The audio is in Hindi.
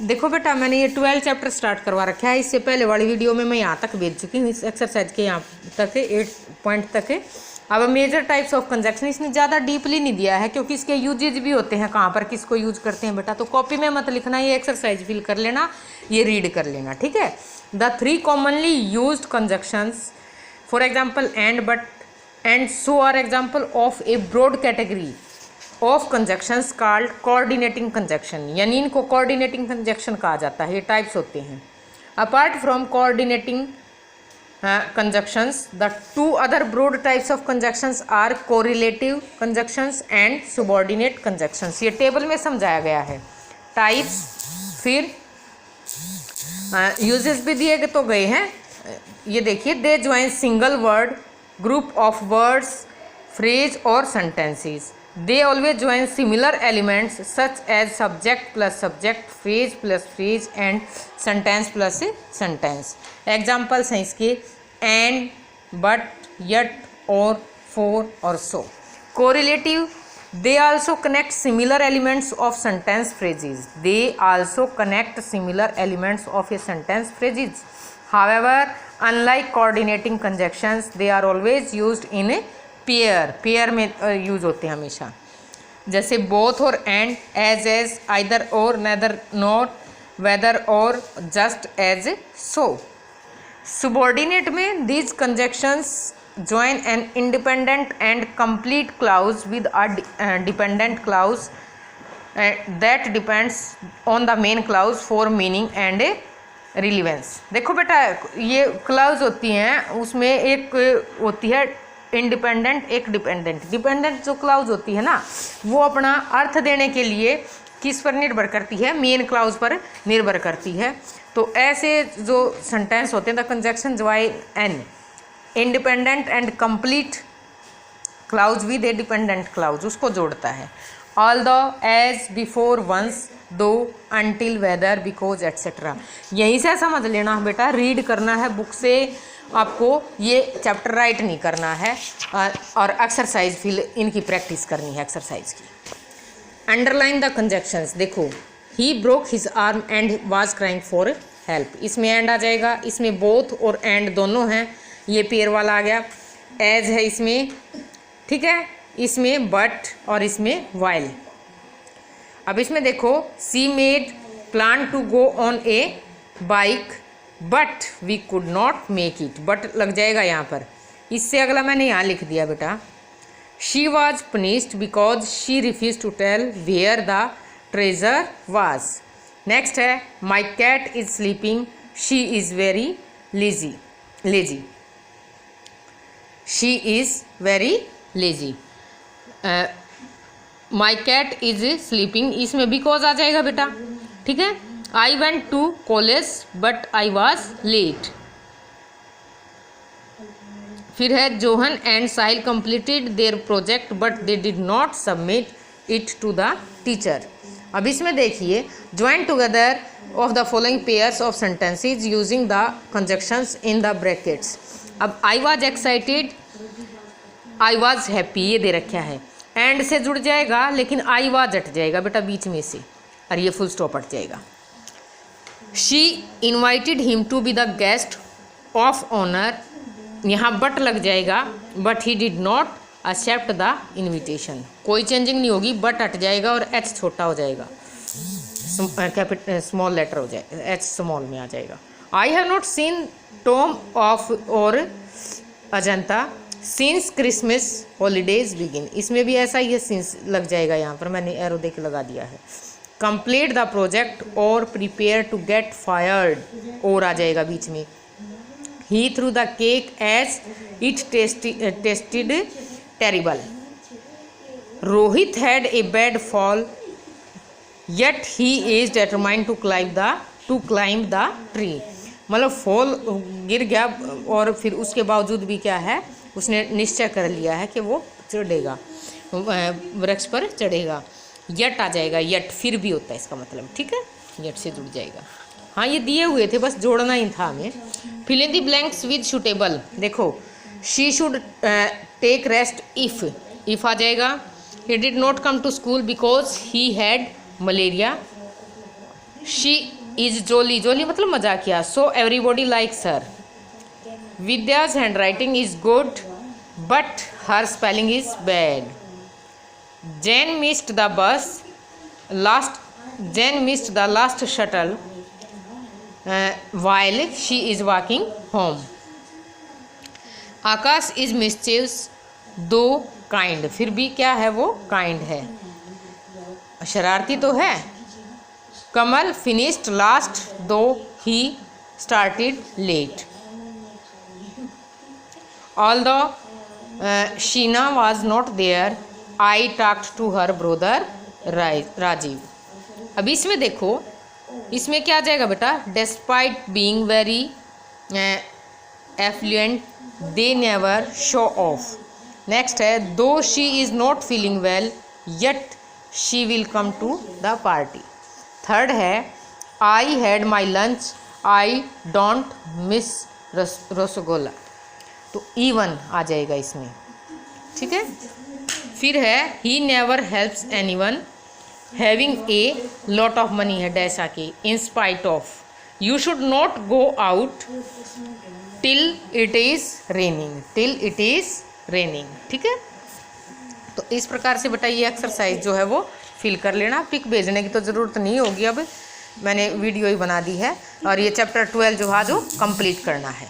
देखो बेटा, मैंने ये 12 चैप्टर स्टार्ट करवा रखा है। इससे पहले वाली वीडियो में मैं यहाँ तक भेज चुकी हूँ, इस एक्सरसाइज के यहाँ तक है, 8 पॉइंट तक है। अब मेजर टाइप्स ऑफ कंजक्शन इसने ज़्यादा डीपली नहीं दिया है, क्योंकि इसके यूजेज भी होते हैं, कहाँ पर किसको यूज करते हैं बेटा। तो कॉपी में मत लिखना, ये एक्सरसाइज फिल कर लेना, ये रीड कर लेना, ठीक है। The 3 commonly use conjunctions for example and, but and so are example of a broad category of conjunctions called coordinating conjunction, यानी इनको कोऑर्डिनेटिंग कंजक्शन कहा जाता है। ये टाइप्स होते हैं। Apart from coordinating conjunctions, the 2 other broad types of conjunctions are correlative conjunctions and subordinate conjunctions. ये टेबल में समझाया गया है। टाइप्स, फिर यूजेस भी दिए तो गए हैं। ये देखिए, they join single word, group of words, phrase और sentences. They always join similar elements such as subject plus subject, phrase plus phrase and sentence plus sentence. Examples हैं इसके and, but, yet, or, for और so. Correlative, they also connect similar elements of sentence phrases. They also connect similar elements of a sentence phrases. However, unlike coordinating conjunctions, they are always used in a pair में यूज होते हैं हमेशा, जैसे बोथ और एंड, एज, आइदर और, नेदर नॉट, वेदर और, जस्ट एज, सो। सबऑर्डिनेट में these conjunctions join an independent and complete clause with a dependent clause that depends on the main clause for meaning and relevance. देखो बेटा, ये क्लाउज होती हैं, उसमें एक होती है इंडिपेंडेंट, एक डिपेंडेंट। डिपेंडेंट जो क्लाउज होती है ना, वो अपना अर्थ देने के लिए किस पर निर्भर करती है, मेन क्लाउज पर निर्भर करती है। तो ऐसे जो सेंटेंस होते हैं, the conjunction join an independent and complete clause with a dependent clause, उसको जोड़ता है। Although, as, before, once, though, until, whether, because etcetera. यहीं से समझ लेना बेटा, रीड करना है बुक से, आपको ये चैप्टर राइट नहीं करना है, और एक्सरसाइज फिल इनकी प्रैक्टिस करनी है एक्सरसाइज की। Underline the conjunctions. देखो, he broke his arm and was crying for help, इसमें एंड आ जाएगा। इसमें बोथ और एंड दोनों हैं, ये पेयर वाला आ गया। एज है इसमें, ठीक है, इसमें बट और इसमें वाइल। अब इसमें देखो, she made plan to go on a bike but we could not make it, but लग जाएगा यहाँ पर। इससे अगला मैंने यहाँ लिख दिया बेटा, she was punished because she refuse to tell where the treasure was. Next है, my cat is sleeping, she is very lazy, she is very lazy. My cat is sleeping, इसमें बिकॉज आ जाएगा बेटा, ठीक है। I went to college but I was late। फिर है, Johan and Sahil completed their project but they did not submit it to the teacher। अब इसमें देखिए, join together of the following pairs of sentences using the conjunctions in the brackets। अब I was excited, I was happy ये दे रखा है, एंड से जुड़ जाएगा, लेकिन I was हट जाएगा बेटा बीच में से, और ये फुल स्टॉप हट जाएगा। She invited him to be the guest of honour, यहाँ बट लग जाएगा, but he did not accept the invitation. कोई चेंजिंग नहीं होगी, बट हट जाएगा और एच छोटा हो जाएगा, स्मॉल लेटर हो जाएगा, एच स्मॉल में आ जाएगा। I have not seen Tom of और Ajanta since Christmas holidays begin, इसमें भी ऐसा ही है, सिंस लग जाएगा, यहाँ पर मैंने एरो देख लगा दिया है। कंप्लीट द प्रोजेक्ट और प्रिपेयर टू गेट फायर्ड, और आ जाएगा बीच में। He threw the cake as it tasted terrible. Rohit had a bad fall yet he is determined to climb the tree. मतलब फॉल, गिर गया, और फिर उसके बावजूद भी क्या है, उसने निश्चय कर लिया है कि वो चढ़ेगा, वृक्ष पर चढ़ेगा। यट आ जाएगा, यट फिर भी होता है इसका मतलब, ठीक है, यट से जुड़ जाएगा। हाँ, ये दिए हुए थे, बस जोड़ना ही था हमें। Fill in the blanks with suitable. देखो, she should take rest if आ जाएगा। He did not come to school because he had malaria. She is jolly, jolly मतलब मजाकिया, so everybody likes her. Vidya's hand writing is good but her spelling is bad. Jane missed the bus last. Jane missed the last shuttle while she is walking home. Akash is mischievous though kind, फिर भी क्या है वो kind है, शरारती तो है। कमल finished last though he started late. Although Sheena was not there, I talked to her brother Rajiv. अभी इसमें देखो, इसमें क्या आ जाएगा बेटा, despite being very affluent they never show off. Next है दो she is not feeling well yet she will come to the party. Third है I had my lunch I don't miss rasgulla, तो E1 आ जाएगा इसमें, ठीक है। फिर है he never helps any one having a lot of money है डैश आके, in spite of. You should not go out till it is raining, till it is raining, ठीक है। तो इस प्रकार से बेटा ये एक्सरसाइज जो है वो फिल कर लेना। पिक भेजने की तो ज़रूरत नहीं होगी, अब मैंने वीडियो ही बना दी है। और ये चैप्टर 12 जो है जो कंप्लीट करना है।